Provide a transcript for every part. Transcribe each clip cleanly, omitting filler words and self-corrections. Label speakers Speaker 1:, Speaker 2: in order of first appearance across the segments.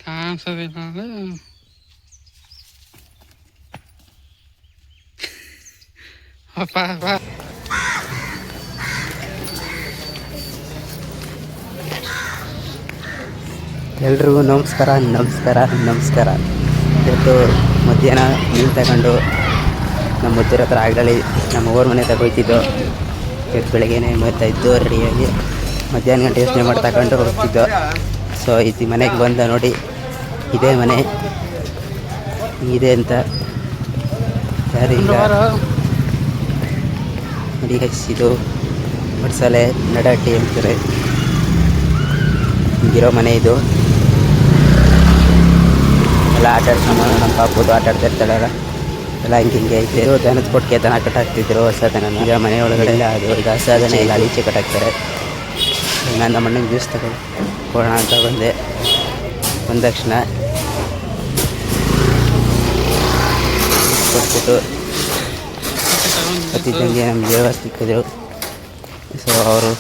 Speaker 1: ಕಾಣಿಸೋದಿಲ್ಲ ಅಪ್ಪ
Speaker 2: ಎಲ್ರಿಗೂ ನಮಸ್ಕಾರ ನಮಸ್ಕಾರ ನಮಸ್ಕಾರ. ಇವತ್ತು ಮಧ್ಯಾಹ್ನ ಮೀನು ತಗೊಂಡು ನಮ್ಮ ಮುದ್ದಿರ ಹತ್ರ ಆಗಲಿ ನಮ್ಮ ಊರ ಮನೆ ತಗೋಯ್ತಿದ್ದೋ. ಇವತ್ತು ಬೆಳಗ್ಗೆನೇ ಇದ್ದು ರೆಡಿಯಾಗಿ ಮಧ್ಯಾಹ್ನ ಗಂಟೆ ಯೋಚನೆ ಮಾಡಿ ತಗೊಂಡು ಹೋಗ್ತಿದ್ದೋ. ಸೊ ಇದು ಮನೆಗೆ ಬಂದ ನೋಡಿ, ಇದೇ ಮನೆ ಇದೆ ಅಂತ ಯಾರಿಲ್ಲ ನೋಡಿ. ಇದು ಮಡ್ಸಲೆ ನಡಾಟಿ ಅಂತಾರೆ ಹಿಂಗಿರೋ ಮನೆ. ಇದು ಎಲ್ಲ ಆಟ ಆಡ್ಕೊಂಡು ನಮ್ಮ ಪಾಪದು ಆಟ ಆಡ್ತಾ ಇರ್ತಾಳಲ್ಲ ಎಲ್ಲ ಹಿಂಗೆ ಐತೆ. ಇದು ದನದ ಕೊಟ್ಟಿಗೆ ದನ ಕಟ್ಟಾಕ್ತಿದ್ರು ಹೊಸ ದನ. ಈಗ ಮನೆ ಒಳಗಡೆ ಅದು ಈಗ ಹೊಸ ದನ ಇಲ್ಲ, ಈಚೆ ಕಟ್ಟಾಕ್ತಾರೆ. ನಾನು ನಮ್ಮ ಅಣ್ಣಗೆ ಜ್ಯೂಸ್ ಕೊಡೋಣ ಅಂತ ಬಂದೆ. ಬಂದ ತಕ್ಷಣ ಕೊಟ್ಬಿಟ್ಟು ಗೊತ್ತಿದ್ದಂಗೆ ನಮ್ಗೆ ವ್ಯವಸ್ಥೆ ಸಿಕ್ಕಿದ್ರು. ಸೊ ಅವರು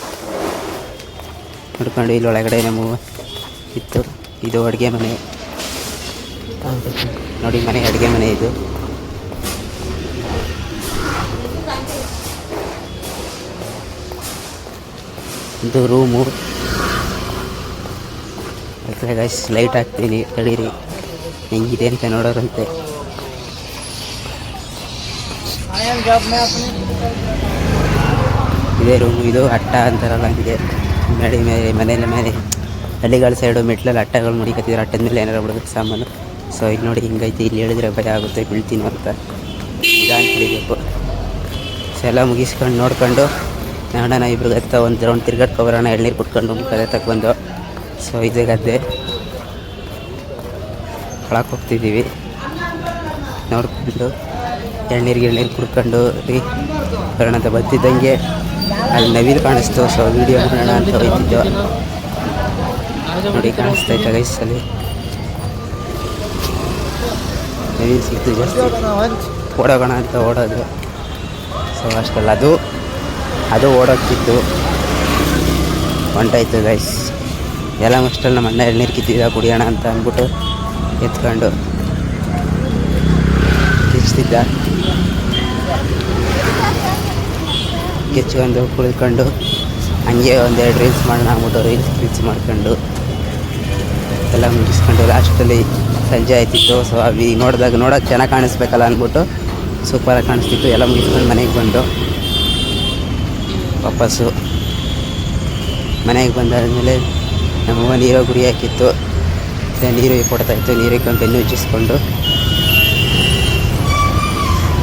Speaker 2: ನೋಡ್ಕೊಂಡು ಇಲ್ಲಿ ಒಳಗಡೆ ನಮ್ಮ ಇತ್ತು. ಇದು ಅಡುಗೆ ಮನೆ ನೋಡಿ, ಮನೆ ಅಡುಗೆ ಮನೆ. ಇದು ರೂಮು. ಗೈಸ್ ಲೈಟ್ ಹಾಕ್ತೀನಿ ತಡೀರಿ, ಹೆಂಗಿದೆ ಅಂತ ನೋಡೋರಂತೆ. ಇದೇ ರೂಮು. ಇದು ಅಟ್ಟ ಅಂತಾರಲ್ಲ ಹಂಗೆ ನಡಿ ಮೇಲೆ ಮೇಲೆ ಹಳ್ಳಿಗಳ ಸೈಡು ಮೆಟ್ಲಲ್ಲಿ ಅಟ್ಟಗಳು ಮುಡಿಕತ್ತಿದ್ರು. ಅಟ್ಟದ ಮೇಲೆ ಏನಾರು ಬಿಡಬೇಕು ಸಾಮಾನು. ಸೊ ಇದು ನೋಡಿ ಹಿಂಗೈತಿ. ಇಲ್ಲಿ ಹೇಳಿದ್ರೆ ಭಯ ಆಗುತ್ತೆ ಬೀಳ್ತೀನಿ ಅಂತ ನಿಧಾನ ತಿಳಿಬೇಕು. ಸೊ ಎಲ್ಲ ಮುಗಿಸ್ಕೊಂಡು ನೋಡ್ಕೊಂಡು ನೋಡೋಣ ಇಬ್ರಿಗೆ ಹತ್ತ ಒಂದು ರೌಂಡ್ ತಿರ್ಗಾಡ್ಕೊಬರೋಣ. ಎಳ್ನೀರು ಕುಟ್ಕೊಂಡು ಮುಖದ ತಗೊಂಡು. ಸೊ ಇದೇ ಗದ್ದೆ ಒಳಕ್ಕೆ ಹೋಗ್ತಿದ್ದೀವಿ. ನೋಡ್ಕೊಂಡು ಎಳ್ನೀರು ಕುಡ್ಕೊಂಡು ಬರೋಣ ಅಂತ ಬರ್ತಿದ್ದಂಗೆ ಅಲ್ಲಿ ನವಿಲು ಕಾಣಿಸ್ತು. ಸೊ ವೀಡಿಯೋ ಮಾಡೋಣ ಅಂತ ಹೋಗ್ತಿದ್ದೋ. ನೋಡಿ ಕಾಣಿಸ್ತೈತೆ ಗೈಸ್, ಅಲ್ಲಿ ನವಿಲು ಸಿಕ್ತು ಜಾಸ್ತಿ. ಓಡೋಗೋಣ ಅಂತ ಓಡೋದು. ಸೊ ಅಷ್ಟಲ್ಲ, ಅದು ಓಡೋಗ್ತಿತ್ತು. ಹೊಂಟಾಯ್ತು ಗೈಸ್. ಎಲ್ಲ ಅಷ್ಟಲ್ಲಿ ನಮ್ಮ ಅಣ್ಣ ಎಳ್ನೀರು ಕಿತ್ತಿದ್ದ ಕುಡಿಯೋಣ ಅಂತ ಅಂದ್ಬಿಟ್ಟು ಎತ್ಕೊಂಡು ಕಿಚ್ತಿದ್ದ. ಕಿಚ್ಕೊಂಡು ಕುಳಿತ್ಕೊಂಡು ಹಂಗೆ ಒಂದೆರಡು ರೀಲ್ಸ್ ಮಾಡೋಣ ಅಂದ್ಬಿಟ್ಟು ರೀಲ್ಸ್ ಮಾಡ್ಕೊಂಡು ಎಲ್ಲ ಮುಗಿಸ್ಕೊಂಡು ಲಾಸ್ಟಲ್ಲಿ ಸಂಜೆ ಆಯ್ತಿತ್ತು. ಸೊ ಅವಿ ನೋಡೋಕೆ ಚೆನ್ನಾಗಿ ಕಾಣಿಸ್ಬೇಕಲ್ಲ ಅಂದ್ಬಿಟ್ಟು ಸೂಪರಾಗಿ ಕಾಣಿಸ್ತಿತ್ತು. ಎಲ್ಲ ಮುಗಿಸ್ಕೊಂಡು ಮನೆಗೆ ಬಂದು ವಾಪಸ್ಸು ಮನೆಗೆ ಬಂದಾದಮೇಲೆ ನಮ್ಮವ್ವ ನೀರೋ ಗುರಿ ಹಾಕಿತ್ತು. ನೀರು ಕೊಡ್ತಾಯಿತ್ತು. ನೀರು ಇಕ್ಕೊಂಡು ಬೆನ್ನು ಉಜ್ಜಿಸ್ಕೊಂಡು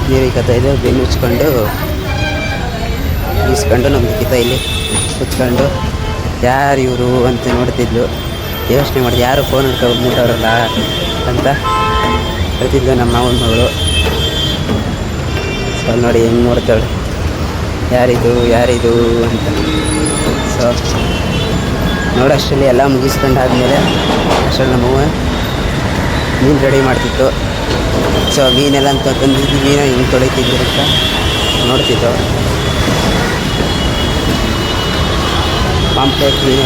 Speaker 2: ನೀರು ಇಕ್ಕತ್ತಾಯಿದ್ದು. ಬೆನ್ನು ಉಜ್ಕೊಂಡು ಇಸ್ಕೊಂಡು ನಮ್ದು ಇಲ್ಲಿ ಕುತ್ಕೊಂಡು ಯಾರು ಇವರು ಅಂತ ನೋಡ್ತಿದ್ಲು. ಯೋಚನೆ ಮಾಡಿದೆ, ಯಾರು ಫೋನ್ ಹಿಡ್ಕೊಂಡು ಮುಟ್ಟೋರಲ್ಲ ಅಂತ ಹೇಳ್ತಿದ್ಲು ನಮ್ಮ ಮಾವನ ಮಗಳು. ಸೊ ನೋಡಿ ಹೆಂಗೆ ನೋಡ್ತಾಳೆ, ಯಾರಿದು ಅಂತ. ಸೊ ನೋಡೋಷ್ಟರಲ್ಲಿ ಎಲ್ಲ ಮುಗಿಸ್ಕೊಂಡು ಆದಮೇಲೆ ಅಷ್ಟರಲ್ಲಿ ನಮ್ಮವ್ವ ಮೀನು ರೆಡಿ ಮಾಡ್ತಿತ್ತು. ಸೊ ಮೀನೆಲ್ಲ ಅಂತ ತಂದಿದ್ದು ಮೀನು ಹಿಂಗೆ ತೊಳಿತಿದ್ರು ಅಂತ ನೋಡ್ತಿತ್ತು. ಪಾಂಪ್ಲೆಟ್ ಮೀನು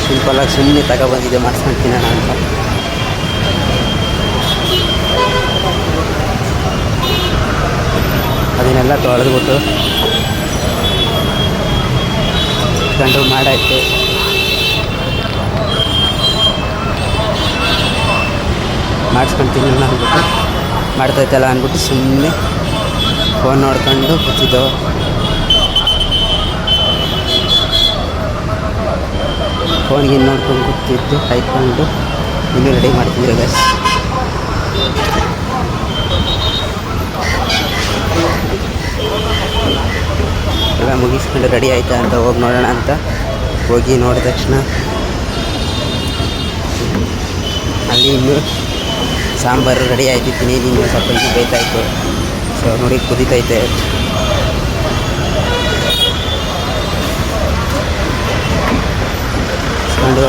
Speaker 2: ಸಿಂಪಲಾಗಿ ಸುಮ್ಮನೆ ತಗೊಬಂದಿದ್ದೆ ಮಾಡ್ಸ್ಕೊಂಡು ತಿನ್ನೋಣ ಅಂತ. ಅದನ್ನೆಲ್ಲ ತೊಳೆದ್ಬಿಟ್ಟು ಕಂಡು ಮಾಡಾಯಿತು. ಮಾಡಿಸ್ಕೊಂಡು ತಿನ್ನೋಣ ಅಂದ್ಬಿಟ್ಟು ಮಾಡ್ತಾಯಿತ್ತಲ್ಲ ಅಂದ್ಬಿಟ್ಟು ಸುಮ್ಮನೆ ಫೋನ್ ನೋಡ್ಕೊಂಡು ಕೂತಿದ್ದೆವು. ಫೋನ್ಗೆ ನೋಡ್ಕೊಂಡು ಕೂತಿದ್ದು ಕಾಯ್ಕೊಂಡು ಇನ್ನೂ ರೆಡಿ ಮಾಡ್ತಿದ್ರು ಗೈಸ್. ಎಲ್ಲ ಮುಗಿಸ್ಕೊಂಡು ರೆಡಿ ಆಯಿತಾ ಅಂತ ಹೋಗಿ ನೋಡೋಣ ಅಂತ ಹೋಗಿ ನೋಡಿದ ತಕ್ಷಣ ಅಲ್ಲಿ ಇನ್ನೂ ಸಾಂಬಾರು ರೆಡಿ ಆಯ್ತಿತ್ತು. ನೀರಿನ್ನು ಸ್ವಲ್ಪ ಇದು ಬೇಯ್ತಾಯಿತ್ತು. ಸೊ ನೋಡಿ ಕುದೀತೈತೆ.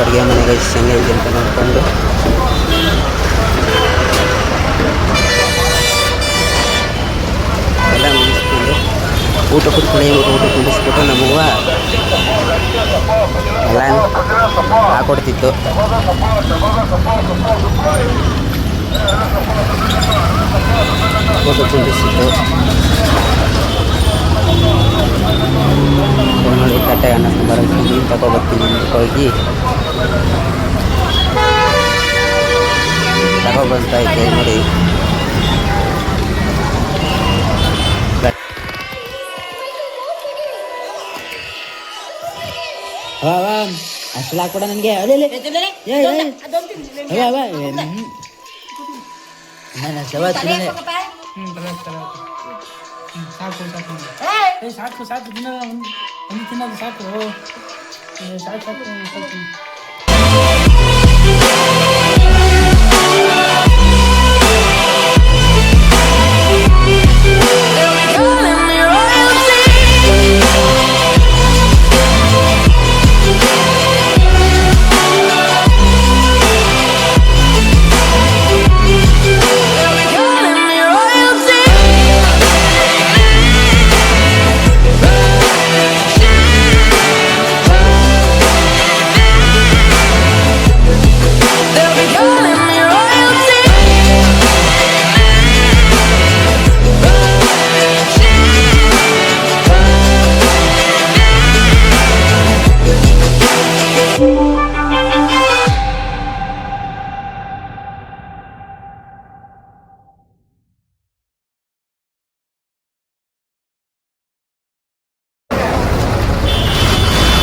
Speaker 2: ಅಡುಗೆ ಮನೆಗೆ ಹೆಂಗೈತೆ ಅಂತ ನೋಡಿಕೊಂಡು ಎಲ್ಲ ಮುಗಿಸ್ಕೊಂಡು ಊಟ ಕೊಡ್ಕೊಳ್ಳಿ ಊಟ ಕುಂಡಿಸ್ಬಿಟ್ಟು ನಮ್ಮವ್ವ ಎಲ್ಲ ಹಾಕೊಡ್ತಿತ್ತು. ಊಟ ಕುಂಡಿಸಿತ್ತು. ನೋಡಿ ಕಟ್ಟೆ ಅನ್ನ ಸಾಂಬಾರು ಮೀನು ತಗೊಬರ್ತೀನಿ ಹೋಗಿ ತಗೊಬಂತೈತೆ ನೋಡಿ. ಅಷ್ಟೆಲ್ಲ ಹಾಕ್ಬಿಡ ನನಗೆ
Speaker 1: ಸಾಕು ಸಾಕು ದಿನ ಒಂದು ತಿನ್ನೋದು ಸಾಕು ಸಾಕು ಸಾಕು ಸಾಕು.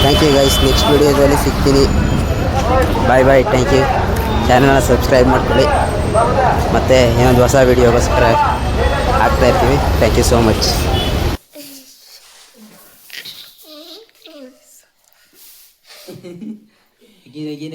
Speaker 1: Thank you guys. ನೆಕ್ಸ್ಟ್ ವಿಡಿಯೋದಲ್ಲಿ ಸಿಗ್ತೀನಿ. Bye bye. Thank you. ಚಾನಲ್ನ ಸಬ್ಸ್ಕ್ರೈಬ್ ಮಾಡ್ಕೊಳ್ಳಿ. ಮತ್ತು ಏನೊಂದು ಹೊಸ ವೀಡಿಯೋಗೋಸ್ಕರ ಹಾಕ್ತಾಯಿರ್ತೀವಿ. Thank you so much.